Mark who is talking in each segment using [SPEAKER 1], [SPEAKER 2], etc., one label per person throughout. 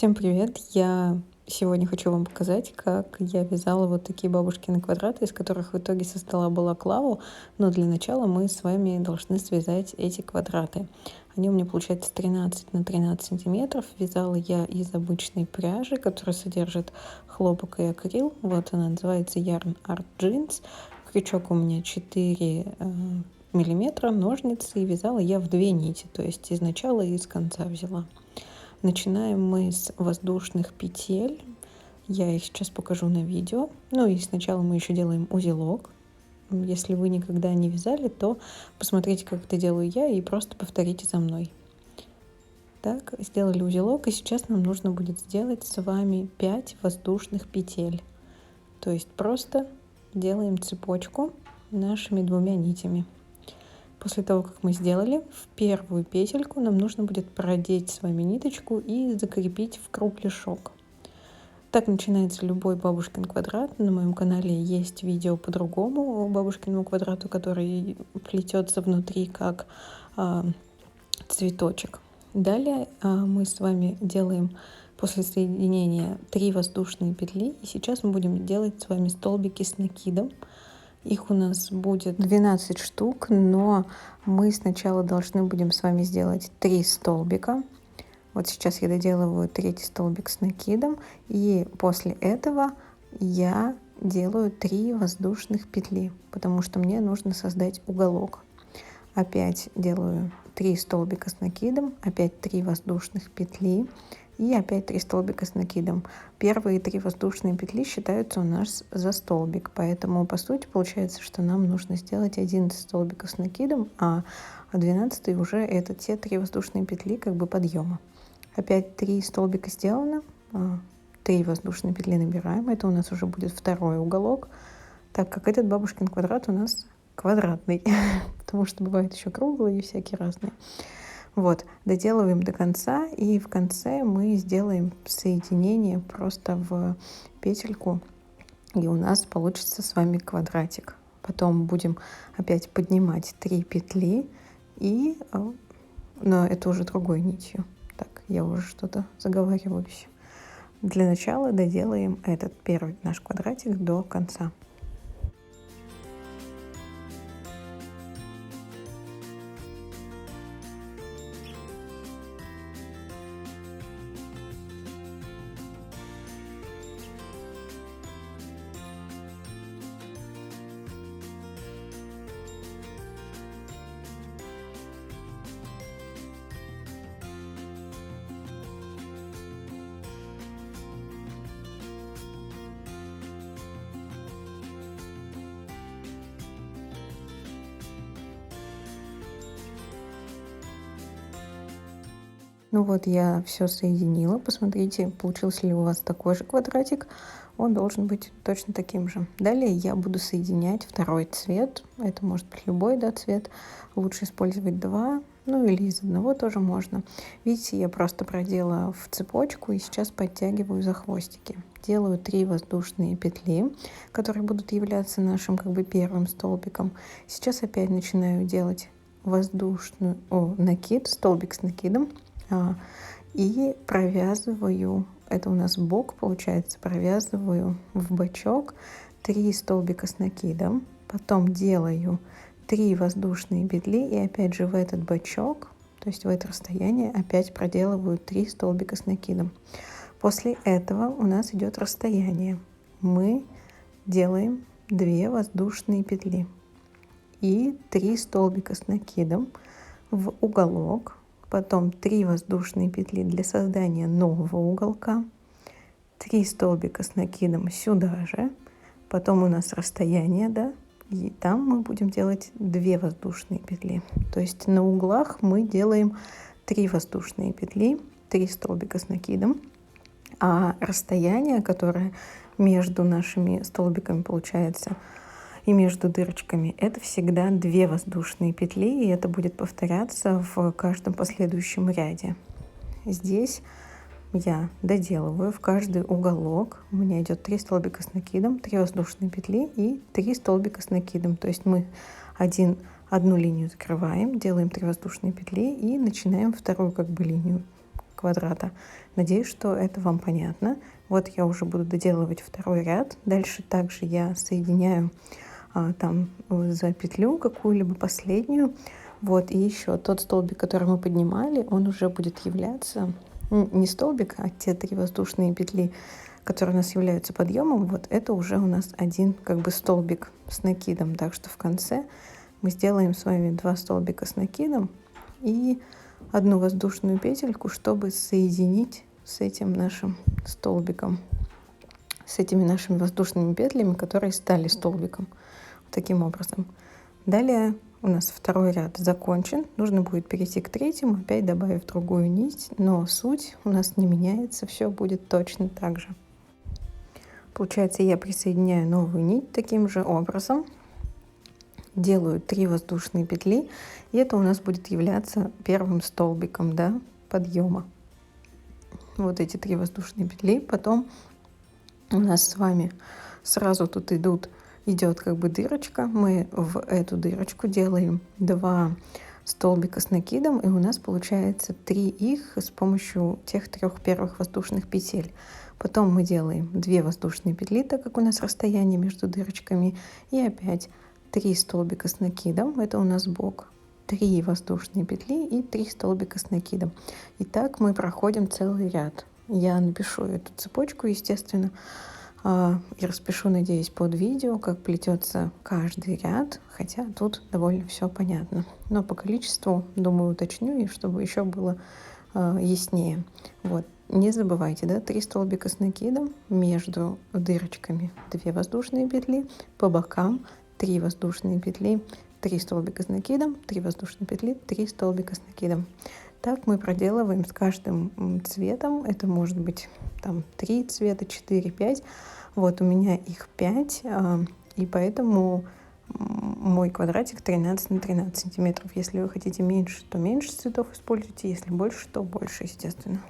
[SPEAKER 1] Всем привет! Я сегодня хочу вам показать, как я вязала вот такие бабушкины квадраты, из которых в итоге создала балаклаву. Но для начала мы с вами должны связать эти квадраты. Они у меня получаются 13 на 13 сантиметров. Вязала я из обычной пряжи, которая содержит хлопок и акрил. Вот она называется Yarn Art Jeans. Крючок у меня 4 миллиметра, ножницы, и вязала я в 2 нити, то есть из начала и из конца взяла. Начинаем мы с воздушных петель. Я их сейчас покажу на видео. Ну и сначала мы еще делаем узелок. Если вы никогда не вязали, то посмотрите, как это делаю я, и просто повторите за мной. Так, сделали узелок, и сейчас нам нужно будет сделать с вами 5 воздушных петель. То есть просто делаем цепочку нашими 2 нитями. После того, как мы сделали, в первую петельку нам нужно будет продеть с вами ниточку и закрепить в кругляшок. Так начинается любой бабушкин квадрат. На моем канале есть видео по другому бабушкиному квадрату, который плетется внутри как цветочек. Далее мы с вами делаем после соединения 3 воздушные петли. И сейчас мы будем делать с вами столбики с накидом. Их у нас будет 12 штук, но мы сначала должны будем с вами сделать 3 столбика. Вот сейчас я доделываю 3-й столбик с накидом, и после этого я делаю 3 воздушных петли, потому что мне нужно создать уголок. Опять делаю 3 столбика с накидом, опять 3 воздушных петли. И опять 3 столбика с накидом. Первые 3 воздушные петли считаются у нас за столбик. Поэтому, по сути, получается, что нам нужно сделать 11 столбиков с накидом, а 12 уже это те 3 воздушные петли как бы подъема. Опять 3 столбика сделано, 3 воздушные петли набираем. Это у нас уже будет второй уголок, так как этот бабушкин квадрат у нас квадратный, потому что бывают еще круглые и всякие разные. Вот, доделываем до конца, и в конце мы сделаем соединение просто в петельку, и у нас получится с вами квадратик. Потом будем опять поднимать 3 петли, но это уже другой нитью. Так, я уже что-то заговариваюсь. Для начала доделаем этот первый наш квадратик до конца. Ну вот, я все соединила. Посмотрите, получился ли у вас такой же квадратик. Он должен быть точно таким же. Далее я буду соединять второй цвет. Это может быть любой, да, цвет. Лучше использовать 2, ну или из одного тоже можно. Видите, я просто продела в цепочку и сейчас подтягиваю за хвостики. Делаю 3 воздушные петли, которые будут являться нашим как бы первым столбиком. Сейчас опять начинаю делать накид, столбик с накидом. И провязываю, это у нас бок получается, провязываю в бочок 3 столбика с накидом, потом делаю 3 воздушные петли и опять же в этот бочок, то есть в это расстояние, опять проделываю 3 столбика с накидом. После этого у нас идет расстояние. Мы делаем 2 воздушные петли и 3 столбика с накидом в уголок. Потом 3 воздушные петли для создания нового уголка, 3 столбика с накидом сюда же, потом у нас расстояние, да, и там мы будем делать 2 воздушные петли. То есть на углах мы делаем 3 воздушные петли, 3 столбика с накидом, а расстояние, которое между нашими столбиками получается, и между дырочками, это всегда 2 воздушные петли, и это будет повторяться в каждом последующем ряде. Здесь я доделываю в каждый уголок. У меня идет 3 столбика с накидом, 3 воздушные петли и 3 столбика с накидом. То есть мы одну линию закрываем, делаем 3 воздушные петли и начинаем вторую как бы линию квадрата. Надеюсь, что это вам понятно. Вот я уже буду доделывать второй ряд. Дальше также я соединяю там за петлю какую-либо последнюю. Вот, и еще тот столбик, который мы поднимали, он уже будет являться не столбик, а те 3 воздушные петли, которые у нас являются подъемом. Вот это уже у нас один как бы столбик с накидом. Так что в конце мы сделаем с вами 2 столбика с накидом и 1 воздушную петельку, чтобы соединить с этим нашим столбиком, с этими нашими воздушными петлями, которые стали столбиком. Таким образом. Далее у нас второй ряд закончен. Нужно будет перейти к третьему, опять добавив другую нить, но суть у нас не меняется, все будет точно так же. Получается, я присоединяю новую нить таким же образом, делаю 3 воздушные петли, и это у нас будет являться первым столбиком, да, подъема. Вот эти 3 воздушные петли. Потом у нас с вами сразу тут идет как бы дырочка. Мы в эту дырочку делаем 2 столбика с накидом, и у нас получается 3 их с помощью тех 3 первых воздушных петель. Потом мы делаем 2 воздушные петли, так как у нас расстояние между дырочками, и опять 3 столбика с накидом, это у нас бок, 3 воздушные петли и 3 столбика с накидом. И так мы проходим целый ряд. Я напишу эту цепочку, естественно, и распишу, надеюсь, под видео, как плетется каждый ряд, хотя тут довольно все понятно. Но по количеству, думаю, уточню, и чтобы еще было яснее. Вот. Не забывайте, да, 3 столбика с накидом, между дырочками 2 воздушные петли, по бокам 3 воздушные петли, 3 столбика с накидом, 3 воздушные петли, 3 столбика с накидом. Так мы проделываем с каждым цветом. Это может быть там 3 цвета, 4, 5. Вот у меня их 5, и поэтому мой квадратик 13 на 13 сантиметров. Если вы хотите меньше, то меньше цветов используйте. Если больше, то больше, естественно.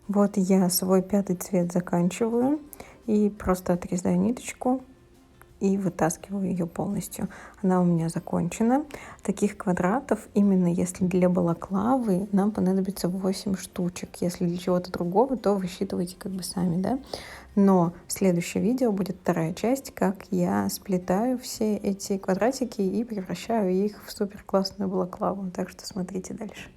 [SPEAKER 1] Вот я свой 5-й цвет заканчиваю и просто отрезаю ниточку и вытаскиваю ее полностью. Она у меня закончена. Таких квадратов, именно если для балаклавы, нам понадобится 8 штучек. Если для чего-то другого, то высчитывайте как бы сами, да. Но следующее видео будет вторая часть, как я сплетаю все эти квадратики и превращаю их в супер классную балаклаву. Так что смотрите дальше.